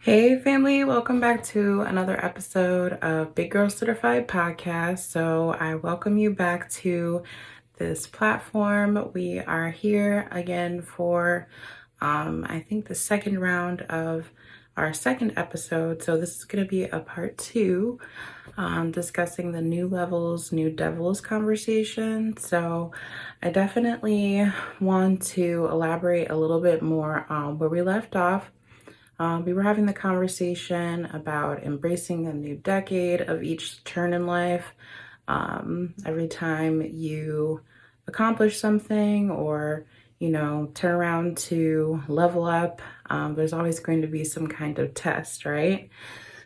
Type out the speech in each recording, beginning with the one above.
Hey family, welcome back to another episode of Big Girl Certified podcast. So I welcome you back to this platform. We are here again for I think the second round of our second episode. So this is going to be a part two, discussing the new levels, new devils conversation. So I definitely want to elaborate a little bit more on where we left off. We were having the conversation about embracing a new decade of each turn in life. Every time you accomplish something or, turn around to level up, there's always going to be some kind of test, right?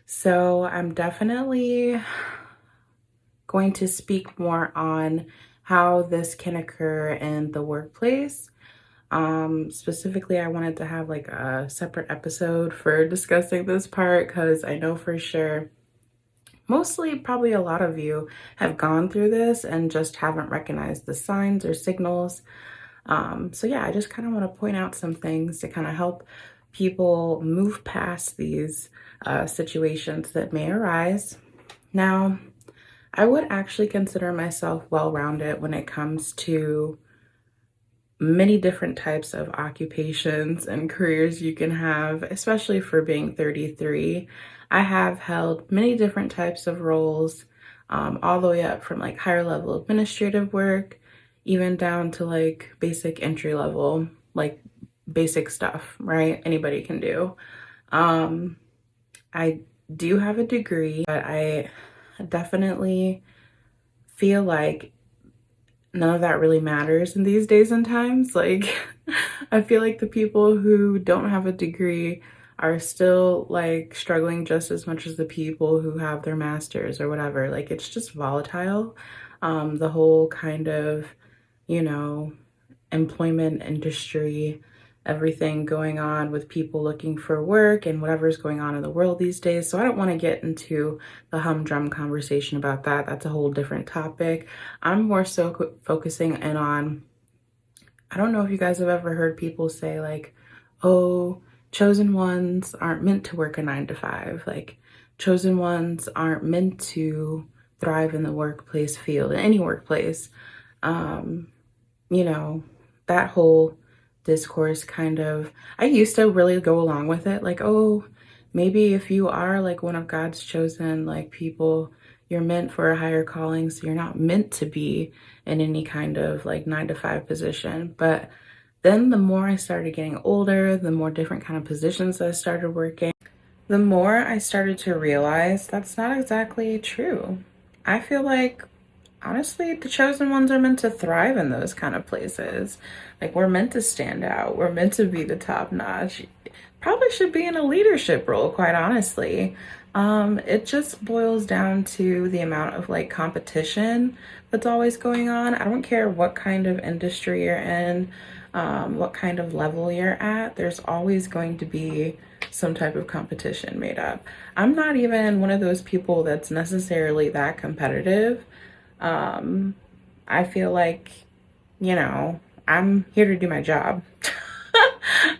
So I'm definitely going to speak more on how this can occur in the workplace. Specifically, I wanted to have like a separate episode for discussing this part because I know for sure mostly probably a lot of you have gone through this and just haven't recognized the signs or signals. So yeah, I just kind of want to point out some things to kind of help people move past these situations that may arise. Now, I would actually consider myself well-rounded when it comes to many different types of occupations and careers you can have, especially for being 33. I have held many different types of roles, all the way up from like higher level administrative work, even down to like basic entry level, like basic stuff, right? Anybody can do. Um, I do have a degree, but I definitely feel like none of that really matters in these days and times. Like, I feel like the people who don't have a degree are still like struggling just as much as the people who have their masters or whatever. Like, it's just volatile. The whole kind of, you know, employment industry, everything going on with people looking for work and whatever's going on in the world these days. So I don't want to get into the humdrum conversation about that. That's a whole different topic. I'm more so focusing in on, I don't know if you guys have ever heard people say like, oh, chosen ones aren't meant to work a 9 to 5. Like, chosen ones aren't meant to thrive in the workplace field, in any workplace. Um, you know, that whole discourse kind of, I used to really go along with it. Like, oh, maybe if you are like one of God's chosen like people, you're meant for a higher calling. So you're not meant to be in any kind of like 9 to 5 position. But then the more I started getting older, the more different kind of positions I started working, the more I started to realize that's not exactly true. I feel like honestly, the chosen ones are meant to thrive in those kind of places. Like, we're meant to stand out. We're meant to be the top notch. Probably should be in a leadership role, quite honestly. It just boils down to the amount of like competition that's always going on. I don't care what kind of industry you're in, what kind of level you're at, there's always going to be some type of competition made up. I'm not even one of those people that's necessarily that competitive. I feel like, I'm here to do my job.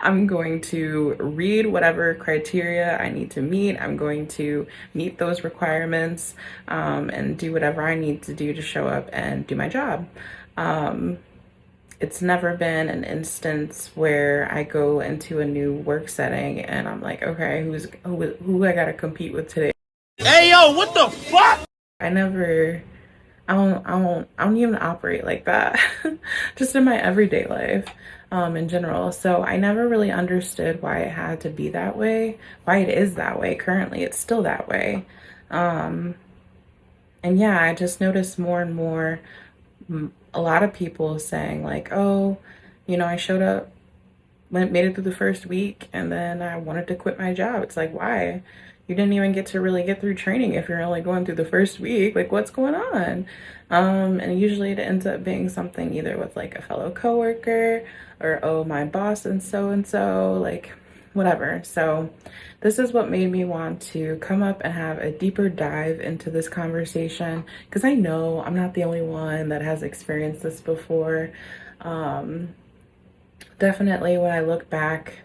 I'm going to read whatever criteria I need to meet. I'm going to meet those requirements, and do whatever I need to do to show up and do my job. It's never been an instance where I go into a new work setting and I'm like, okay, who I gotta compete with today? Hey yo, what the fuck? I never I don't even operate like that. Just in my everyday life, in general. So I never really understood why it had to be that way, why it is that way. Currently, it's still that way. Um, and yeah, I just noticed more and more, a lot of people saying like, oh, I showed up, made it through the first week, and then I wanted to quit my job. It's like, why? You didn't even get to really get through training if you're only going through the first week. Like, what's going on? And usually it ends up being something either with like a fellow coworker or, oh, my boss and so, like whatever. So this is what made me want to come up and have a deeper dive into this conversation because I know I'm not the only one that has experienced this before. Definitely when I look back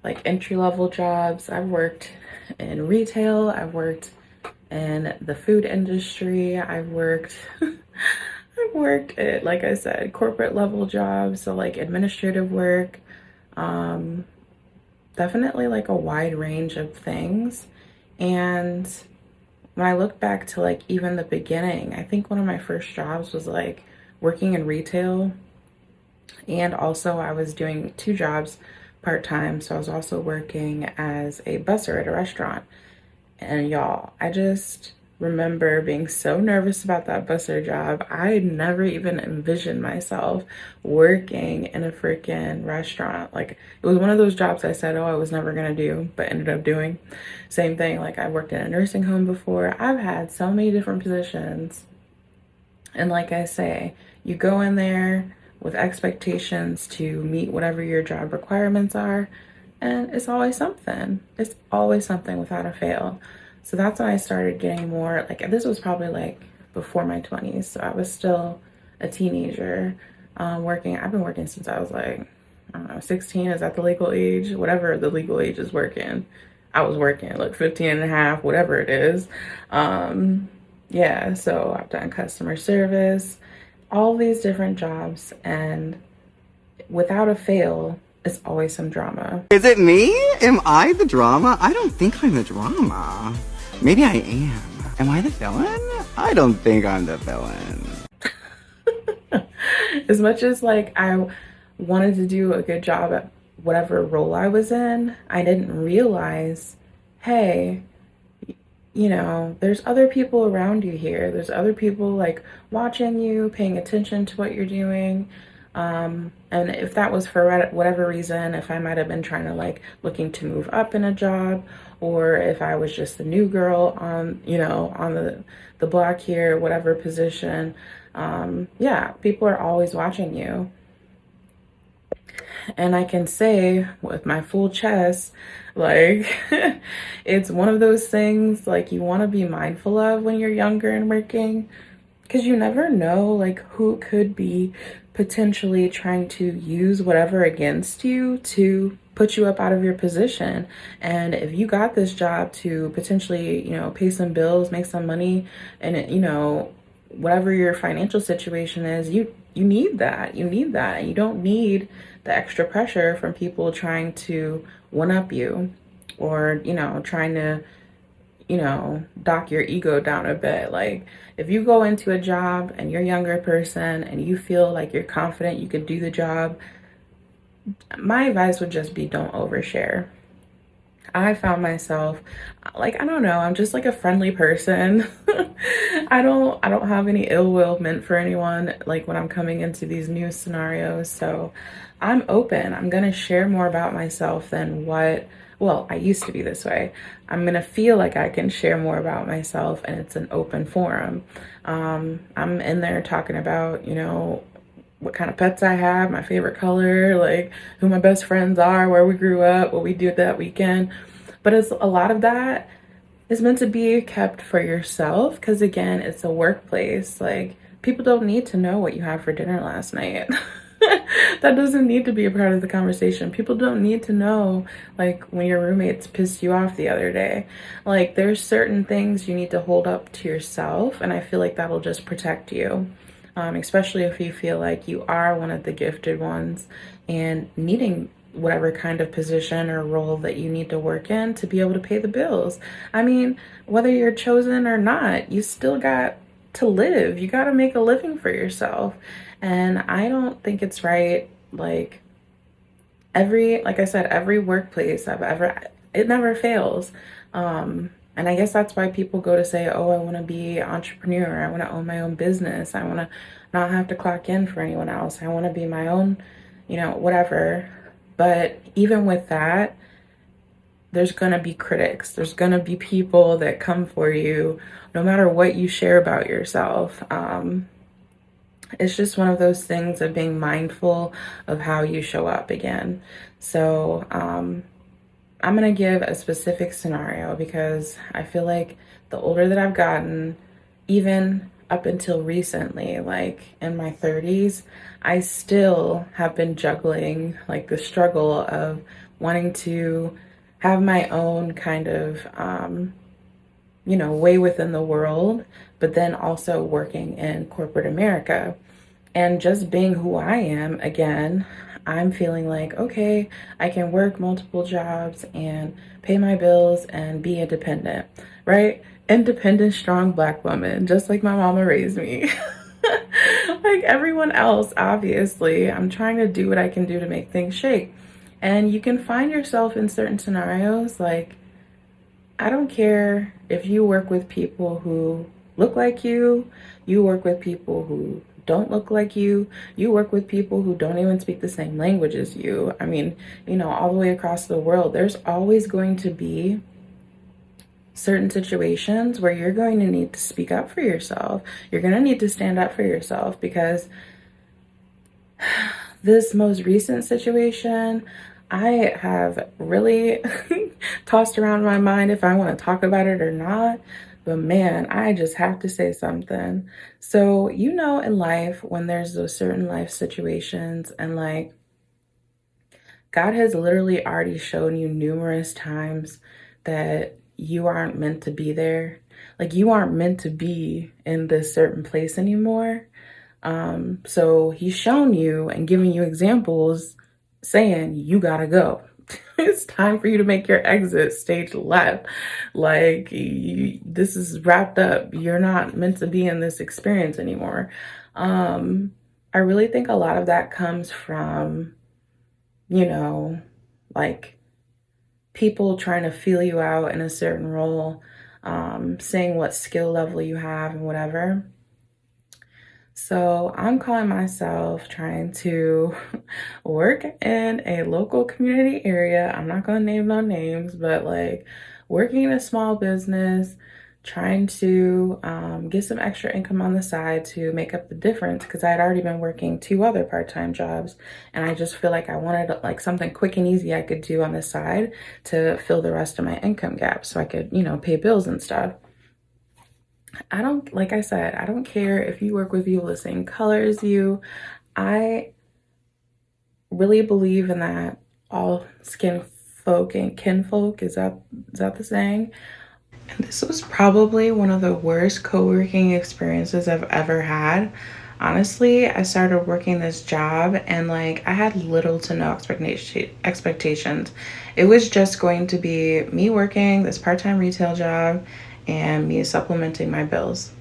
like entry-level jobs. I've worked in retail, I've worked in the food industry, I've worked I've worked at, like I said, corporate level jobs, so like administrative work, definitely like a wide range of things. And when I look back to like even the beginning, I think one of my first jobs was like working in retail, and also I was doing two jobs part-time. So I was also working as a busser at a restaurant. And y'all, I just remember being so nervous about that busser job. I never even envisioned myself working in a freaking restaurant. Like, it was one of those jobs I said, oh, I was never gonna do, but ended up doing. Same thing, like I worked in a nursing home before. I've had so many different positions. And like I say, you go in there with expectations to meet whatever your job requirements are, and it's always something. It's always something without a fail. So that's when I started getting more, like, this was probably like before my 20s. So I was still a teenager, working. I've been working since I was like, I don't know, 16. Is that the legal age? Whatever the legal age is working. I was working like 15 and a half, whatever it is. Yeah, so I've done customer service, all these different jobs, and without a fail, it's always some drama. Is it me? Am I the drama? I don't think I'm the drama. Maybe I am. Am I the villain? I don't think I'm the villain. As much as like I wanted to do a good job at whatever role I was in, I didn't realize, hey, you know, there's other people around you here. There's other people like watching you, paying attention to what you're doing. And if that was for whatever reason, if I might have been trying to like looking to move up in a job, or if I was just the new girl on, you know, on the block here, whatever position, yeah, people are always watching you. And I can say with my full chest, like, it's one of those things like you want to be mindful of when you're younger and working, because you never know like who could be potentially trying to use whatever against you to put you up out of your position. And if you got this job to potentially, you know, pay some bills, make some money, and it, you know, whatever your financial situation is, you need that. You need that. And you don't need the extra pressure from people trying to one up you, or, you know, trying to, you know, dock your ego down a bit. Like, if you go into a job and you're a younger person and you feel like you're confident you could do the job, my advice would just be don't overshare. I found myself like, I don't know, I'm just like a friendly person. I don't have any ill will meant for anyone like when I'm coming into these new scenarios. So I'm open. I'm going to share more about myself than what, well, I used to be this way. I'm going to feel like I can share more about myself, and it's an open forum. I'm in there talking about, you know, what kind of pets I have, my favorite color, like who my best friends are, where we grew up, what we did that weekend. But it's a lot of that is meant to be kept for yourself, because again, it's a workplace. Like, people don't need to know what you had for dinner last night. That doesn't need to be a part of the conversation. People don't need to know like when your roommates pissed you off the other day. Like, there's certain things you need to hold up to yourself, and I feel like that'll just protect you. Especially if you feel like you are one of the gifted ones and needing whatever kind of position or role that you need to work in to be able to pay the bills. I mean, whether you're chosen or not, you still got to live. You got to make a living for yourself. And I don't think it's right. Like, like I said, every workplace I've ever, it never fails. And I guess that's why people go to say, oh, I want to be an entrepreneur. I want to own my own business. I want to not have to clock in for anyone else. I want to be my own, you know, whatever. But even with that, there's going to be critics. There's going to be people that come for you no matter what you share about yourself. It's just one of those things of being mindful of how you show up again. So, I'm going to give a specific scenario because I feel like the older that I've gotten, even up until recently, like in my 30s, I still have been juggling like the struggle of wanting to have my own kind of, way within the world, but then also working in corporate America. And just being who I am, again, I'm feeling like, okay, I can work multiple jobs and pay my bills and be independent, right? Independent, strong Black woman, just like my mama raised me. Like everyone else, obviously, I'm trying to do what I can do to make things shake. And you can find yourself in certain scenarios. Like, I don't care if you work with people who look like you work with people who don't look like you work with people who don't even speak the same language as you. I mean, all the way across the world, there's always going to be certain situations where you're going to need to speak up for yourself. You're going to need to stand up for yourself, because this most recent situation, I have really tossed around in my mind if I want to talk about it or not. But man, I just have to say something. So, in life, when there's those certain life situations, and like, God has literally already shown you numerous times that you aren't meant to be there. Like, you aren't meant to be in this certain place anymore. So he's shown you and giving you examples saying, you gotta go. It's time for you to make your exit, stage left. Like, this is wrapped up. You're not meant to be in this experience anymore. I really think a lot of that comes from, like, people trying to feel you out in a certain role, saying what skill level you have and whatever. So I'm calling myself trying to work in a local community area. I'm not going to name no names, but like, working in a small business, trying to get some extra income on the side to make up the difference, because I had already been working 2 other part-time jobs, and I just feel like I wanted like something quick and easy I could do on the side to fill the rest of my income gap so I could, pay bills and stuff. Like I said, I don't care if you work with people the same color as you. I really believe in that all skin folk and kinfolk, is that the saying? And this was probably one of the worst co-working experiences I've ever had. Honestly, I started working this job and like, I had little to no expectations. It was just going to be me working this part-time retail job and me supplementing my bills.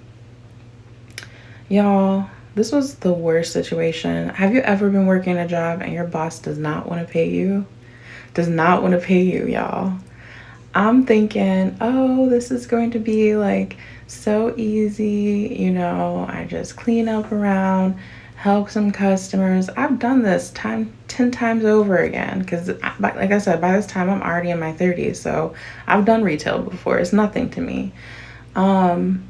Y'all, this was the worst situation. Have you ever been working a job and your boss does not want to pay you? Does not want to pay you, y'all. I'm thinking, oh, this is going to be like so easy. I just clean up around, help some customers. I've done this 10 times over again, because like I said, by this time I'm already in my 30s, so I've done retail before. It's nothing to me. And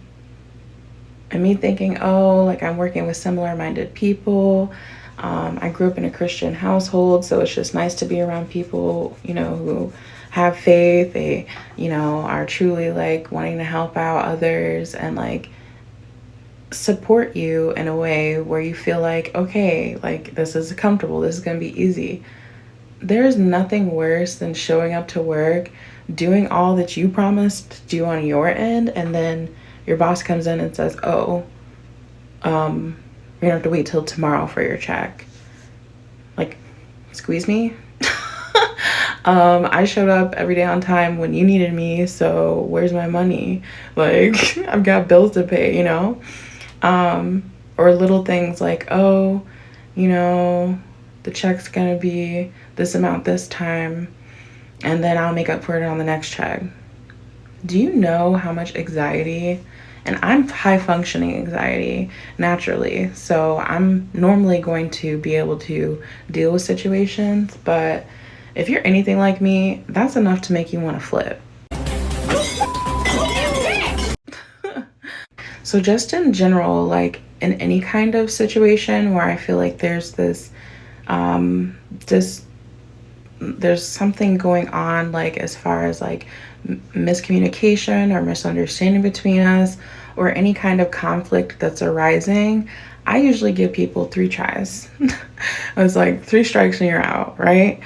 me thinking, oh, like, I'm working with similar minded people. I grew up in a Christian household, so it's just nice to be around people, who have faith. They, are truly like wanting to help out others and like support you in a way where you feel like, okay, like, this is comfortable, this is gonna be easy. There's nothing worse than showing up to work, doing all that you promised to do on your end, and then your boss comes in and says, oh, you're gonna have to wait till tomorrow for your check. Like, squeeze me. I showed up every day on time when you needed me, so where's my money? Like, I've got bills to pay, or little things like, oh, the check's gonna be this amount this time, and then I'll make up for it on the next check. Do you know how much anxiety? And I'm high functioning anxiety naturally, so I'm normally going to be able to deal with situations, but if you're anything like me, that's enough to make you want to flip. So just in general, like, in any kind of situation where I feel like there's this there's something going on, like, as far as like miscommunication or misunderstanding between us, or any kind of conflict that's arising, I usually give people 3 tries. It's like 3 strikes and you're out, right?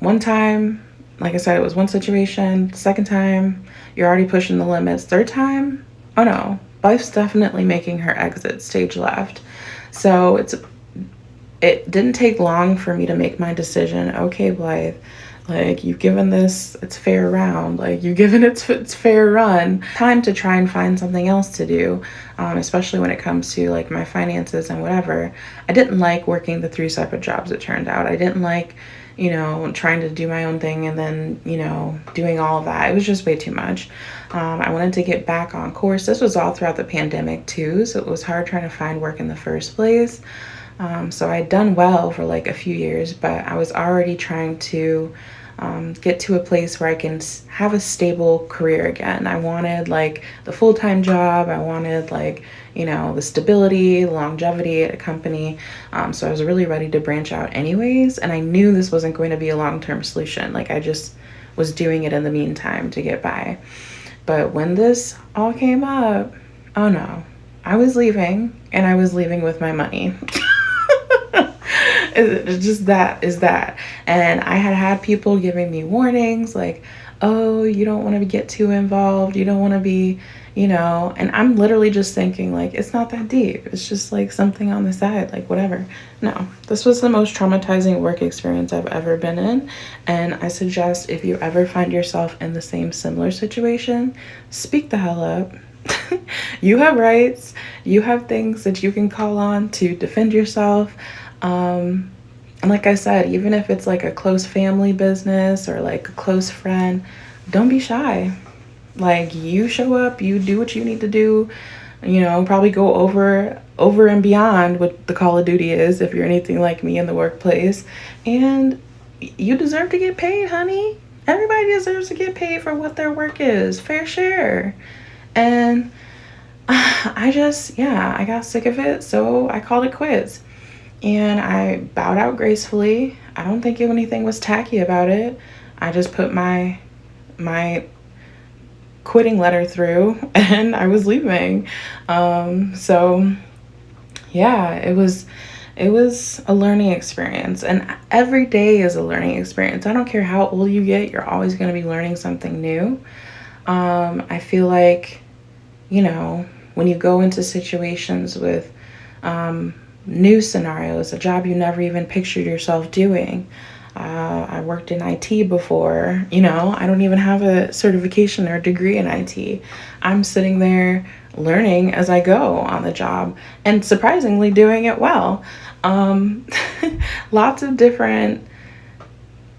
one time, like I said, it was one situation. Second time, you're already pushing the limits. Third time, oh no, wife's definitely making her exit stage left. So it didn't take long for me to make my decision. Okay, Blythe, like you've given this its fair round, like you've given its fair run. Time to try and find something else to do, especially when it comes to like my finances and whatever. I didn't like working the 3 separate jobs, it turned out. I didn't like, trying to do my own thing and then, doing all of that. It was just way too much. I wanted to get back on course. This was all throughout the pandemic too, so it was hard trying to find work in the first place. So I'd done well for like a few years, but I was already trying to get to a place where I can have a stable career again. I wanted like the full-time job. I wanted like, the stability, longevity at a company. So I was really ready to branch out anyways. And I knew this wasn't going to be a long-term solution. Like I just was doing it in the meantime to get by. But when this all came up, oh no, I was leaving, and I was leaving with my money. It's just that is that. And I had people giving me warnings like, oh, you don't want to get too involved. You don't want to be, and I'm literally just thinking like, it's not that deep. It's just like something on the side, like whatever. No, this was the most traumatizing work experience I've ever been in. And I suggest if you ever find yourself in the same similar situation, speak the hell up. You have rights. You have things that you can call on to defend yourself. And like I said, even if it's like a close family business or like a close friend, don't be shy. Like you show up, you do what you need to do, probably go over and beyond what the call of duty is if you're anything like me in the workplace. And you deserve to get paid, honey. Everybody deserves to get paid for what their work is. Fair share. And I got sick of it, so I called it quits. And I bowed out gracefully. I don't think anything was tacky about it. I just put my quitting letter through and I was leaving. So yeah, it was a learning experience, and every day is a learning experience. I don't care how old you get, you're always going to be learning something new. I feel like, when you go into situations with new scenarios, a job you never even pictured yourself doing. I worked in IT before, I don't even have a certification or a degree in IT. I'm sitting there learning as I go on the job and surprisingly doing it well. Lots of different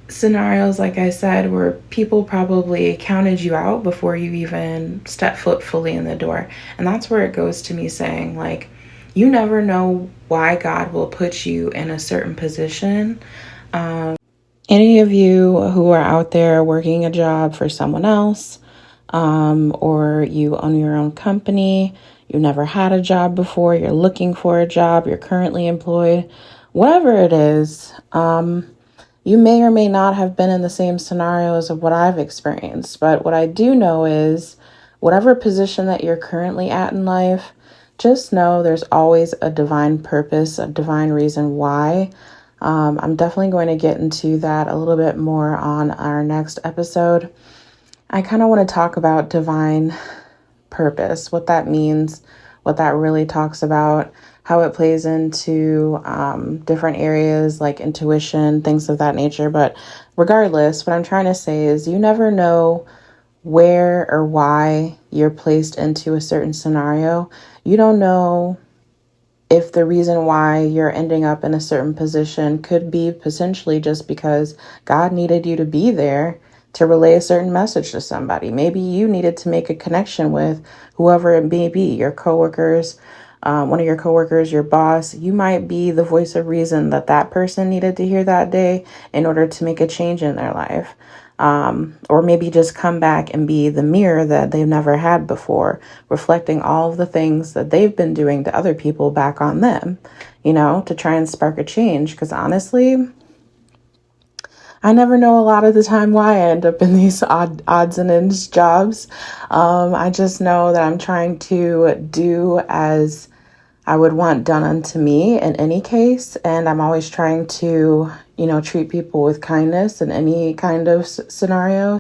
scenarios, like I said, where people probably counted you out before you even step foot fully in the door. And that's where it goes to me saying, like, you never know why God will put you in a certain position. Any of you who are out there working a job for someone else, or you own your own company, you never had a job before, you're looking for a job, you're currently employed, whatever it is, you may or may not have been in the same scenarios of what I've experienced. But what I do know is whatever position that you're currently at in life, just know there's always a divine purpose, a divine reason why. I'm definitely going to get into that a little bit more on our next episode. I kind of want to talk about divine purpose, what that means, what that really talks about, how it plays into different areas like intuition, things of that nature. But regardless, what I'm trying to say is you never know where or why you're placed into a certain scenario. You don't know if the reason why you're ending up in a certain position could be potentially just because God needed you to be there to relay a certain message to somebody. Maybe you needed to make a connection with whoever it may be, your coworkers, one of your coworkers, your boss. You might be the voice of reason that that person needed to hear that day in order to make a change in their life. Or maybe just come back and be the mirror that they've never had before, reflecting all of the things that they've been doing to other people back on them, to try and spark a change. Because honestly, I never know a lot of the time why I end up in these odds and ends jobs. I just know that I'm trying to do as I would want done unto me in any case. And I'm always trying to, treat people with kindness in any kind of scenario.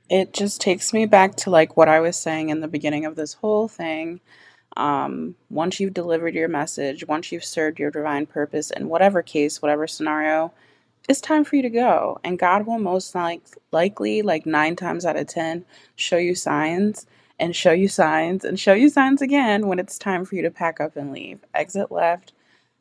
It just takes me back to like what I was saying in the beginning of this whole thing. Once you've delivered your message, once you've served your divine purpose in whatever case, whatever scenario, it's time for you to go. And God will most likely, like 9 times out of 10, show you signs and show you signs and show you signs again when it's time for you to pack up and leave. Exit left,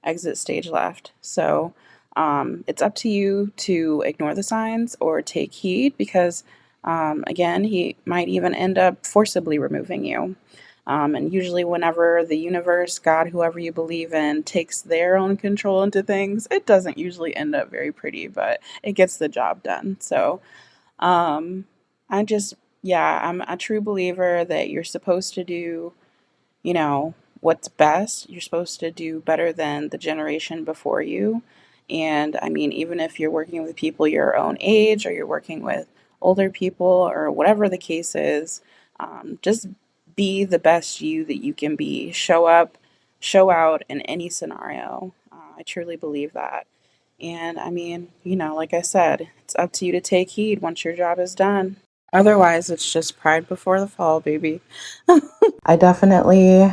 exit stage left. So it's up to you to ignore the signs or take heed because, again, he might even end up forcibly removing you. And usually, whenever the universe, God, whoever you believe in, takes their own control into things, it doesn't usually end up very pretty, but it gets the job done. So, um, I just, yeah, I'm a true believer that you're supposed to do, what's best. You're supposed to do better than the generation before you. And I mean, even if you're working with people your own age or you're working with older people or whatever the case is, just be the best you that you can be. Show up, show out in any scenario. I truly believe that. And I mean, like I said, it's up to you to take heed once your job is done. Otherwise, it's just pride before the fall, baby. I definitely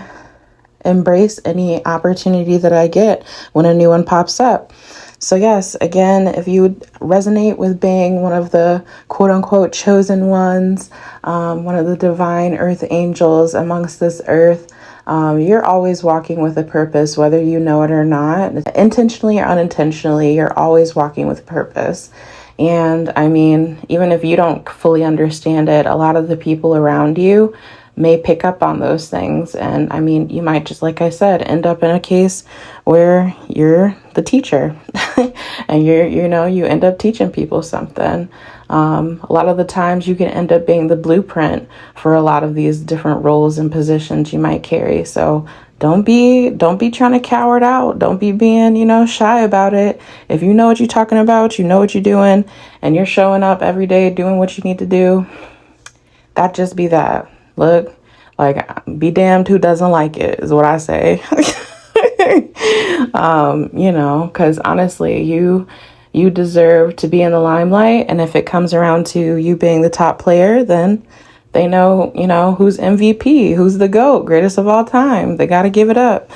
embrace any opportunity that I get when a new one pops up. So yes, again, if you would resonate with being one of the quote unquote chosen ones, one of the divine earth angels amongst this earth, you're always walking with a purpose, whether you know it or not. Intentionally or unintentionally, you're always walking with purpose. And I mean, even if you don't fully understand it, a lot of the people around you may pick up on those things. And I mean, you might just, like I said, end up in a case where you're the teacher and you end up teaching people something. A lot of the times you can end up being the blueprint for a lot of these different roles and positions you might carry. So don't be trying to cower it out. Don't be being, shy about it. If you know what you're talking about, you know what you're doing, and you're showing up every day doing what you need to do, that just be that. Look, like, be damned who doesn't like it is what I say. Because honestly, you deserve to be in the limelight. And if it comes around to you being the top player, then they know, who's MVP, who's the GOAT, greatest of all time. They got to give it up.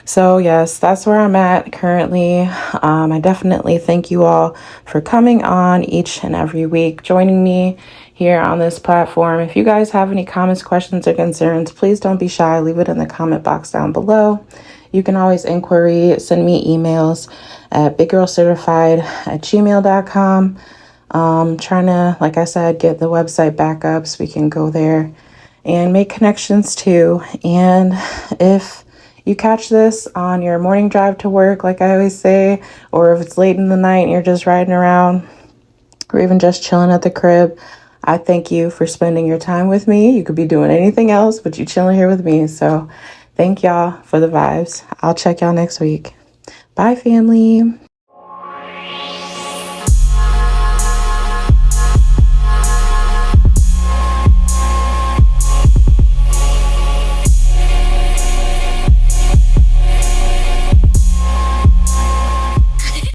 So yes, that's where I'm at currently. I definitely thank you all for coming on each and every week, joining me here on this platform. If you guys have any comments, questions, or concerns, please don't be shy. Leave it in the comment box down below. You can always send me emails at biggirlcertified@gmail.com. Trying to, like I said, get the website back up so we can go there and make connections too. And if you catch this on your morning drive to work, like I always say, or if it's late in the night and you're just riding around or even just chilling at the crib, I thank you for spending your time with me. You could be doing anything else, but you chilling here with me. So thank y'all for the vibes. I'll check y'all next week. Bye, family.